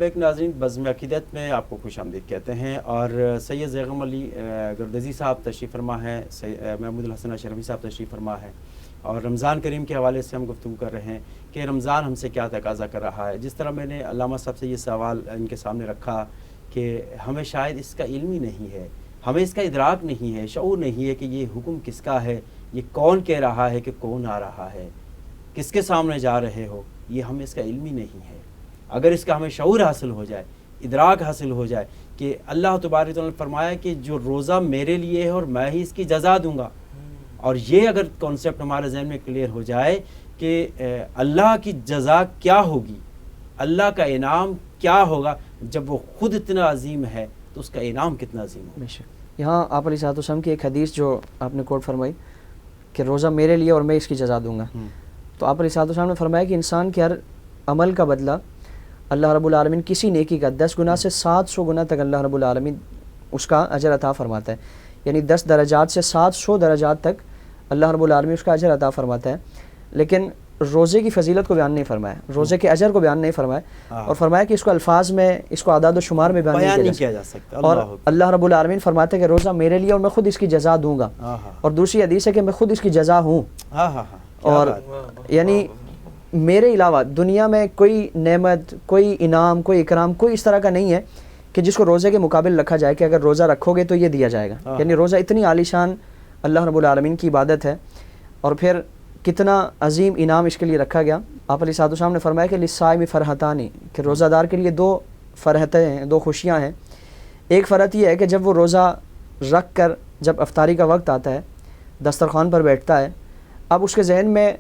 Back ناظرین، بزم عقیدت میں آپ کو خوش آمدید کہتے ہیں، اور سید زیغم علی گردیزی صاحب تشریف فرما ہے، محمود الحسن اشرفی صاحب تشریف فرما ہے، اور رمضان کریم کے حوالے سے ہم گفتگو کر رہے ہیں کہ رمضان ہم سے کیا تقاضا کر رہا ہے۔ جس طرح میں نے علامہ صاحب سے یہ سوال ان کے سامنے رکھا کہ ہمیں شاید اس کا علم ہی نہیں ہے، ہمیں اس کا ادراک نہیں ہے، شعور نہیں ہے کہ یہ حکم کس کا ہے، یہ کون کہہ رہا ہے کہ کون آ رہا ہے، کس کے سامنے جا رہے ہو، یہ ہمیں اس کا علم ہی نہیں ہے۔ اگر اس کا ہمیں شعور حاصل ہو جائے، ادراک حاصل ہو جائے کہ اللہ تبارک و تعالیٰ نے فرمایا کہ جو روزہ میرے لیے ہے اور میں ہی اس کی جزا دوں گا، اور یہ اگر کانسیپٹ ہمارے ذہن میں کلیئر ہو جائے کہ اللہ کی جزا کیا ہوگی، اللہ کا انعام کیا ہوگا، جب وہ خود اتنا عظیم ہے تو اس کا انعام کتنا عظیم ہوگا۔ یہاں آپ علیہ الصلوۃ والسلام کی ایک حدیث جو آپ نے کوٹ فرمائی کہ روزہ میرے لیے اور میں اس کی جزا دوں گا، تو آپ علیہ الصلوۃ والسلام نے فرمایا کہ انسان کے ہر عمل کا بدلہ اللہ رب العالمین کسی نیکی کا 10 گنا سے 700 گنا تک اللہ رب العالمین اس کا اجر عطا فرماتا ہے، یعنی 10 درجات سے 700 درجات تک اللہ رب العالمین اس کا اجر عطا فرماتا ہے۔ لیکن روزے کی فضیلت کو بیان نہیں فرمایا، روزے کے اجر کو بیان نہیں فرمایا، اور فرمایا کہ اس کو الفاظ میں، اس کو اعداد و شمار میں بیان نہیں کیا جا سکتا۔ اور اللہ رب العالمین فرماتے ہیں کہ روزہ میرے لیے اور میں خود اس کی جزا دوں گا، اور دوسری حدیث ہے کہ میں خود اس کی جزا ہوں۔ اور یعنی میرے علاوہ دنیا میں کوئی نعمت، کوئی انعام، کوئی اکرام، کوئی اس طرح کا نہیں ہے کہ جس کو روزے کے مقابل رکھا جائے کہ اگر روزہ رکھو گے تو یہ دیا جائے گا۔ یعنی روزہ اتنی عالی شان اللہ رب العالمین کی عبادت ہے، اور پھر کتنا عظیم انعام اس کے لیے رکھا گیا۔ آپ علیہ الصلوۃ والسلام نے فرمایا کہ للصائم فرحتانی، کہ روزہ دار کے لیے 2 فرحتیں ہیں، 2 خوشیاں ہیں۔ ایک فرحت یہ ہے کہ جب وہ روزہ رکھ کر جب افطاری کا وقت آتا ہے، دسترخوان پر بیٹھتا ہے، اب اس کے ذہن میں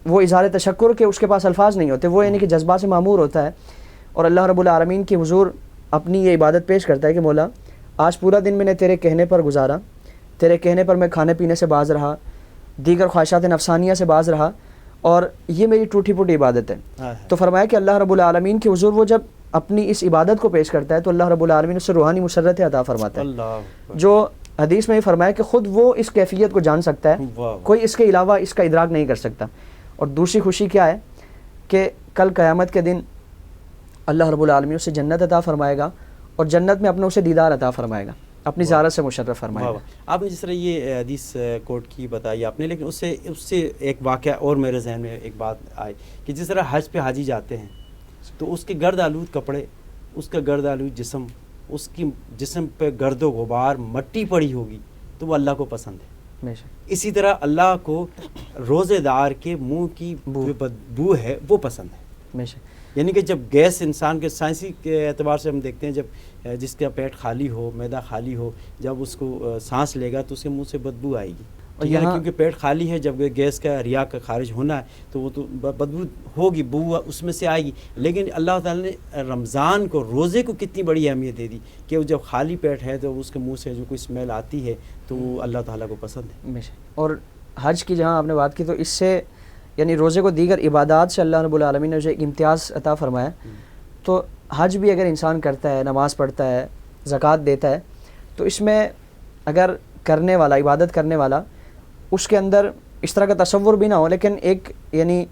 وہ اظہار تشکر کہ اس کے پاس الفاظ نہیں ہوتے، وہ یعنی کہ جذبات سے معمور ہوتا ہے، اور اللہ رب العالمین کی حضور اپنی یہ عبادت پیش کرتا ہے کہ مولا آج پورا دن میں نے تیرے کہنے پر گزارا، تیرے کہنے پر میں کھانے پینے سے باز رہا، دیگر خواہشات نفسانیہ سے باز رہا، اور یہ میری ٹوٹی پھوٹی عبادت ہے۔ تو فرمایا کہ اللہ رب العالمین کی حضور وہ جب اپنی اس عبادت کو پیش کرتا ہے تو اللہ رب العالمین اس سے روحانی مسرتیں عطا فرماتا ہے، جو حدیث میں ہی فرمایا کہ خود وہ اس کیفیت کو جان سکتا ہے، کوئی اس کے علاوہ اس کا ادراک نہیں کر سکتا۔ اور دوسری خوشی کیا ہے کہ کل قیامت کے دن اللہ رب العالمین اسے جنت عطا فرمائے گا، اور جنت میں اپنا اسے دیدار عطا فرمائے گا، اپنی زیارت سے مشرف فرمائے گا۔ آپ نے جس طرح یہ حدیث کوٹ کی بتائی آپ نے، لیکن اس سے ایک واقعہ اور میرے ذہن میں ایک بات آئی کہ جس طرح حج پہ حاجی جاتے ہیں تو اس کے گرد آلود کپڑے، اس کا گرد آلود جسم، اس کی جسم پہ گرد و غبار مٹی پڑی ہوگی تو وہ اللہ کو پسند ہے۔ اسی طرح اللہ کو روزے دار کے منہ کی بدبو ہے وہ پسند ہے۔ یعنی کہ جب گیس انسان کے سائنسی کے اعتبار سے ہم دیکھتے ہیں، جب جس کا پیٹ خالی ہو، معدہ خالی ہو، جب اس کو سانس لے گا تو اس کے منہ سے بدبو آئے گی، اور کیونکہ پیٹ خالی ہے، جب گیس کا ریا کا خارج ہونا ہے تو وہ تو بدبو ہوگی، بو اس میں سے آئے گی۔ لیکن اللہ تعالیٰ نے رمضان کو، روزے کو کتنی بڑی اہمیت دے دی کہ وہ جب خالی پیٹ ہے تو اس کے منہ سے جو کوئی اسمیل آتی ہے تو وہ اللہ تعالیٰ کو پسند ہے۔ اور حج کی جہاں آپ نے بات کی تو اس سے یعنی روزے کو دیگر عبادات سے اللہ رب العالمین نے جو ایک امتیاز عطا فرمایا، تو حج بھی اگر انسان کرتا ہے، نماز پڑھتا ہے، زکوٰۃ دیتا ہے، تو اس میں اگر کرنے والا، عبادت کرنے والا، اس کے اندر اس طرح کا تصور بھی نہ ہو، لیکن ایک یعنی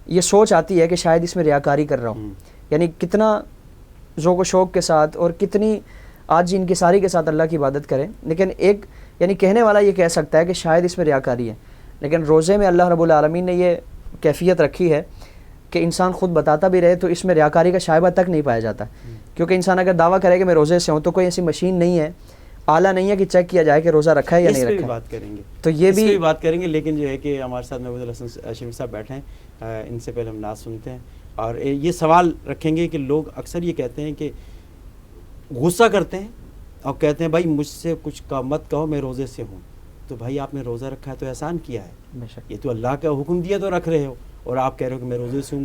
یہ سوچ آتی ہے کہ شاید اس میں ریاکاری کر رہا ہوں، یعنی کتنا ذوق و شوق کے ساتھ اور کتنی عاجزی انکساری کے ساتھ اللہ کی عبادت کریں، لیکن ایک یعنی کہنے والا یہ کہہ سکتا ہے کہ شاید اس میں ریاکاری ہے، لیکن روزے میں اللہ رب العالمین نے یہ کیفیت رکھی ہے کہ انسان خود بتاتا بھی رہے تو اس میں ریاکاری کا شائبہ تک نہیں پایا جاتا، کیونکہ انسان اگر دعویٰ کرے کہ میں روزے سے ہوں تو کوئی ایسی مشین نہیں ہے، آلہ نہیں ہے کہ چیک کیا جائے کہ روزہ رکھا ہے یا نہیں رکھا ہے۔ بات کریں گے تو یہ بھی بات کریں گے، لیکن جو ہے کہ ہمارے ساتھ محمود الحسن اشرفی صاحب بیٹھے ہیں، ان سے پہلے ہم نعت سنتے ہیں، اور یہ سوال رکھیں گے کہ لوگ اکثر یہ کہتے ہیں کہ غصہ کرتے ہیں اور کہتے ہیں بھائی مجھ سے کچھ مت کہو، میں روزے سے ہوں۔ تو بھائی آپ نے روزہ رکھا ہے تو احسان کیا ہے، یہ تو اللہ کا حکم دیا تو رکھ رہے ہو، اور آپ کہہ رہے ہو کہ میں روزے سے ہوں،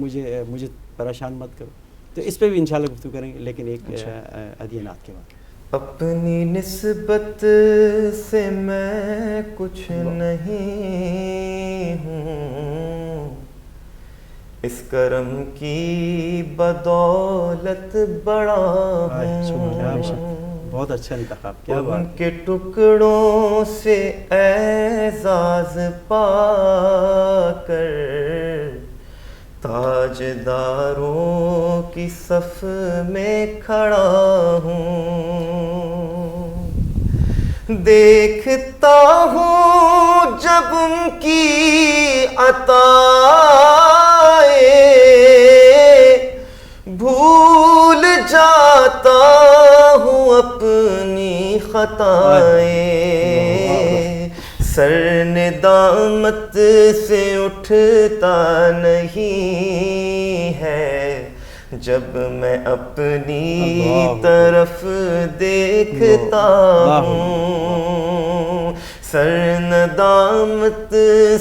مجھے پریشان مت کرو۔ تو اس پہ بھی انشاءاللہ گفتگو کریں گے، لیکن ایک ہدیہ نعت کے بعد۔ اپنی نسبت سے میں کچھ نہیں ہوں، اس کرم کی بدولت بڑا ہوں، بہت اچھا انتخاب کیا، ان کے ٹکڑوں سے اعزاز پا کر تاجداروں کی صف میں کھڑا ہوں، دیکھتا ہوں جب ان کی عطائیں، بھول جاتا ہوں اپنی خطائیں، سر ندامت سے اٹھتا نہیں ہے جب میں اپنی طرف دیکھتا ہوں، سر ندامت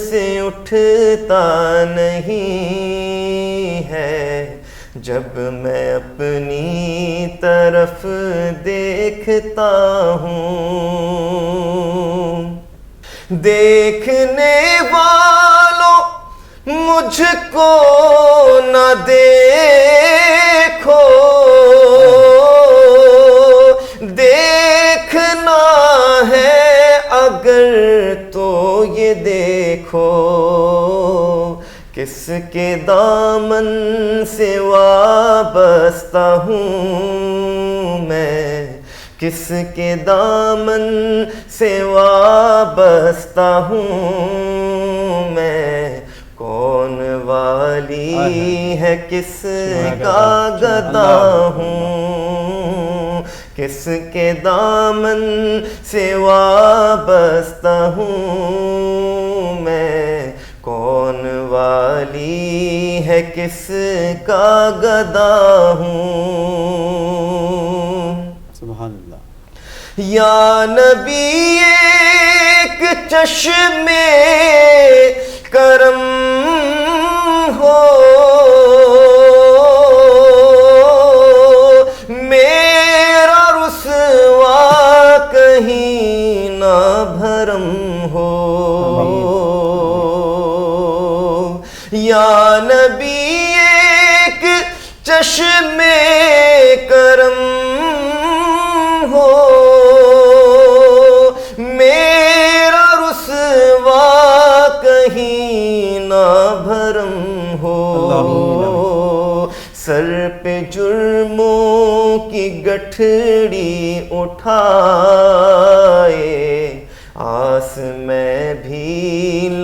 سے اٹھتا نہیں ہے جب میں اپنی طرف دیکھتا ہوں، دیکھنے والوں مجھ کو نہ دیکھو، دیکھنا ہے اگر تو یہ دیکھو، کس کے دامن سے وابستہ ہوں میں، کس کے دامن سے وابستہ ہوں میں، کون والی ہے کس کا گدا ہوں، کس کے دامن سے وابستہ ہوں میں، کون والی ہے کس کا گدا ہوں۔ سبحان اللہ۔ یا نبی ایک چشمے کرم ہو، میرا رسوا کہیں نہ بھرم ہو، یا نبی ایک چشمے کرم ہو، میرا رسوا کہیں نہ بھرم ہو، سر پہ جرموں کی گٹھڑی اٹھائے، آس میں بھی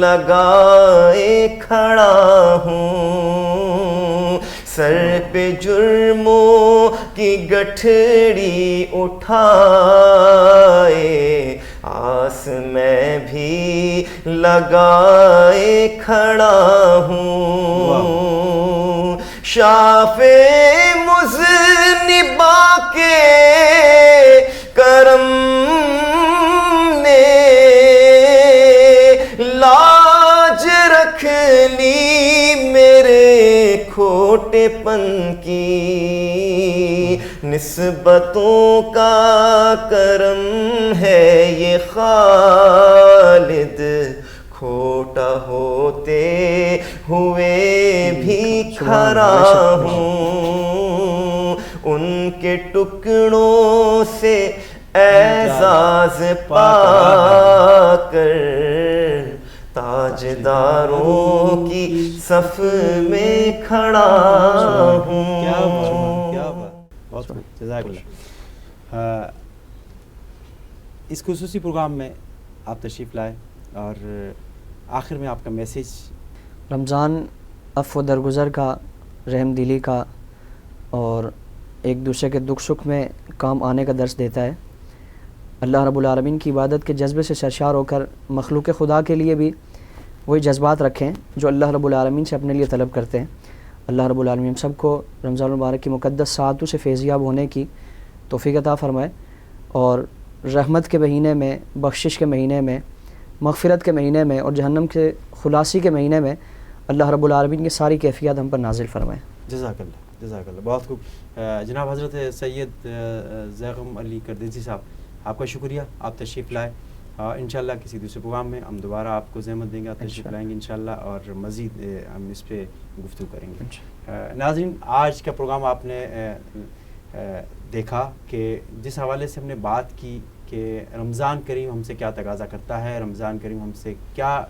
لگائے کھڑا ہوں، سر پہ جرموں کی گٹھڑی اٹھائے، آس میں بھی لگائے کھڑا ہوں، شافع مذنبا کے کرم نے لاج رکھ لی میرے کھوٹے پن کی، نسبتوں کا کرم ہے یہ خالد، کھوٹا ہوتے ہوئے بھی کھرا ہوں، ان کے ٹکڑوں سے اعزاز پا کر تاجداروں کی صف میں کھڑا ہوں۔ کیا بات، کیا بات، بہت خوب، جزاک اللہ۔ اس خصوصی پروگرام میں آپ تشریف لائے اور آخر میں آپ کا میسیج۔ رمضان عفو و درگزر کا، رحم دلی کا اور ایک دوسرے کے دکھ سکھ میں کام آنے کا درس دیتا ہے۔ اللہ رب العالمین کی عبادت کے جذبے سے سرشار ہو کر مخلوق خدا کے لیے بھی وہی جذبات رکھیں جو اللہ رب العالمین سے اپنے لیے طلب کرتے ہیں۔ اللہ رب العالمین سب کو رمضان المبارک کی مقدس ساعتوں سے فیضیاب ہونے کی توفیق عطا فرمائے، اور رحمت کے مہینے میں، بخشش کے مہینے میں، مغفرت کے مہینے میں اور جہنم کے خلاصی کے مہینے میں اللہ رب العالمین کی ساری کیفیات ہم پر نازل فرمائے۔ جزاک اللہ، جزاک اللہ، بہت خوب۔ جناب حضرت سید زیغم علی کردیسی صاحب، آپ کا شکریہ، آپ تشریف لائے۔ انشاءاللہ کسی دوسرے پروگرام میں ہم دوبارہ آپ کو زحمت دیں گے، آپ تشریف لائیں گے انشاءاللہ، اور مزید ہم اس پہ گفتگو کریں گے۔ ناظرین، آج کا پروگرام آپ نے دیکھا کہ جس حوالے سے ہم نے بات کی کہ رمضان کریم ہم سے کیا تقاضا کرتا ہے، رمضان کریم ہم سے کیا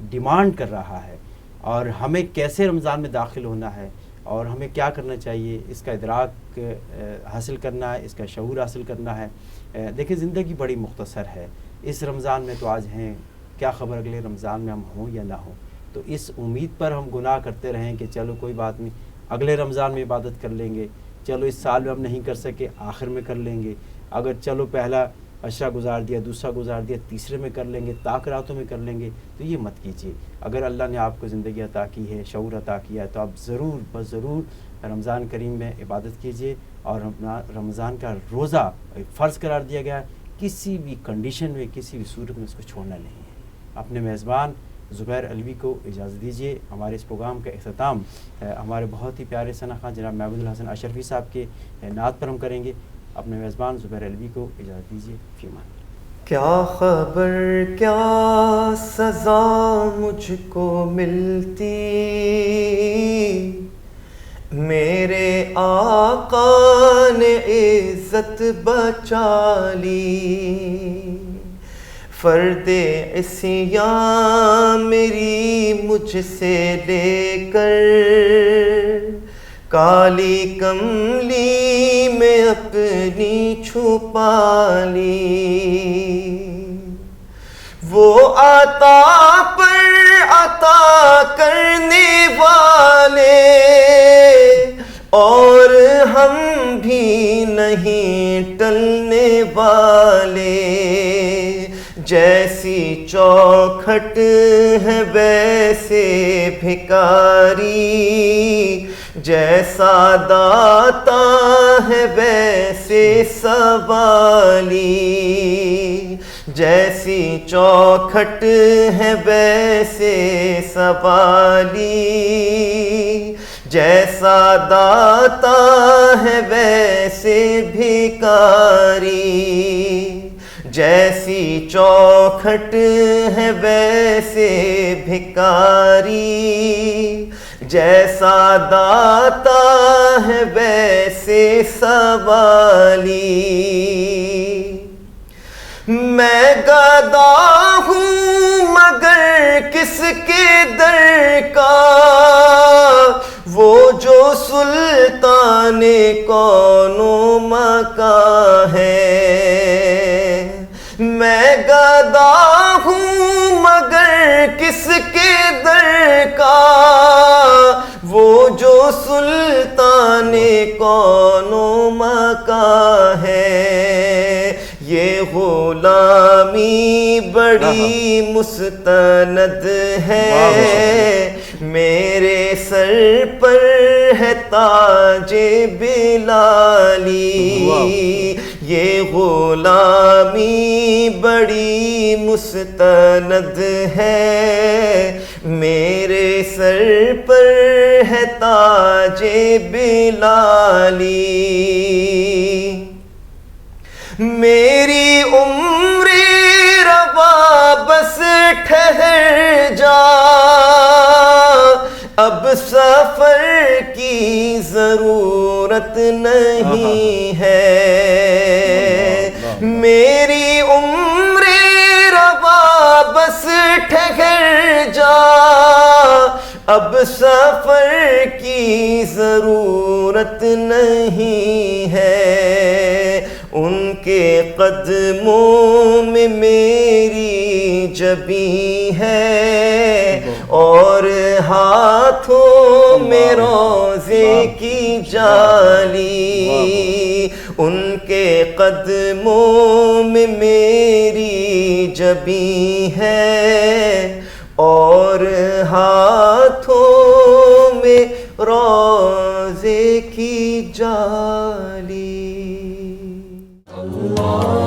ڈیمانڈ کر رہا ہے، اور ہمیں کیسے رمضان میں داخل ہونا ہے اور ہمیں کیا کرنا چاہیے، اس کا ادراک حاصل کرنا ہے، اس کا شعور حاصل کرنا ہے۔ دیکھیں زندگی بڑی مختصر ہے، اس رمضان میں تو آج ہیں، کیا خبر اگلے رمضان میں ہم ہوں یا نہ ہوں۔ تو اس امید پر ہم گناہ کرتے رہیں کہ چلو کوئی بات نہیں، اگلے رمضان میں عبادت کر لیں گے، چلو اس سال میں ہم نہیں کر سکے آخر میں کر لیں گے، اگر چلو پہلا عشرہ گزار دیا، دوسرا گزار دیا، تیسرے میں کر لیں گے، طاق راتوں میں کر لیں گے، تو یہ مت کیجیے۔ اگر اللہ نے آپ کو زندگی عطا کی ہے، شعور عطا کیا ہے، تو آپ ضرور بس ضرور رمضان کریم میں عبادت کیجیے۔ اور رمضان کا روزہ فرض قرار دیا گیا ہے، کسی بھی کنڈیشن میں، کسی بھی صورت میں اس کو چھوڑنا نہیں ہے۔ اپنے میزبان زبیر علوی کو اجازت دیجیے۔ ہمارے اس پروگرام کا اختتام ہمارے بہت ہی پیارے ثنا خان جناب محمود الحسن اشرفی صاحب کے نعت پر ہم کریں گے۔ اپنے میزبان زبیر علوی کو اجازت دیجیے، فی امان اللہ۔ کیا خبر کیا سزا مجھ کو ملتی، میرے آقا نے عزت بچا لی، فرد عصیاں میری مجھ سے لے کر، کالی کملی میں اپنی چھپا لی، وہ عطا پر عطا کرنے والے اور ہم بھی نہیں ٹلنے والے، جیسی چوکھٹ ہے ویسے بھکاری، جیسا داتا ہے ویسے سوالی، جیسی چوکھٹ ہے ویسے سوالی، جیسا داتا ہے ویسے بھکاری، جیسی چوکھٹ ہے ویسے بھکاری، جیسا داتا ہے ویسے سوالی، میں گدا ہوں مگر کس کے در کا، وہ جو سلطان کون و مکان ہے، میں گدا ہوں مگر کس کے در کا، وہ جو سلطان کون و مکان ہے، یہ غلامی بڑی مستند ہے، میرے سر پر ہے تاج بلالی، یہ غلامی بڑی مستند ہے، میرے سر پر ہے تاج بلالی، میری عمر روا بس ٹھہر جا، اب سفر کی ضرورت نہیں ہے، میری عمر روا بس ٹھہر جا، اب سفر کی ضرورت نہیں ہے، ان کے قدموں میں میری جبیں ہے، اور ہاتھوں میں روزے کی جالی، ان کے قدموں میں میری جبیں ہے، اور ہاتھوں میں روزے کی جالی۔ اللہ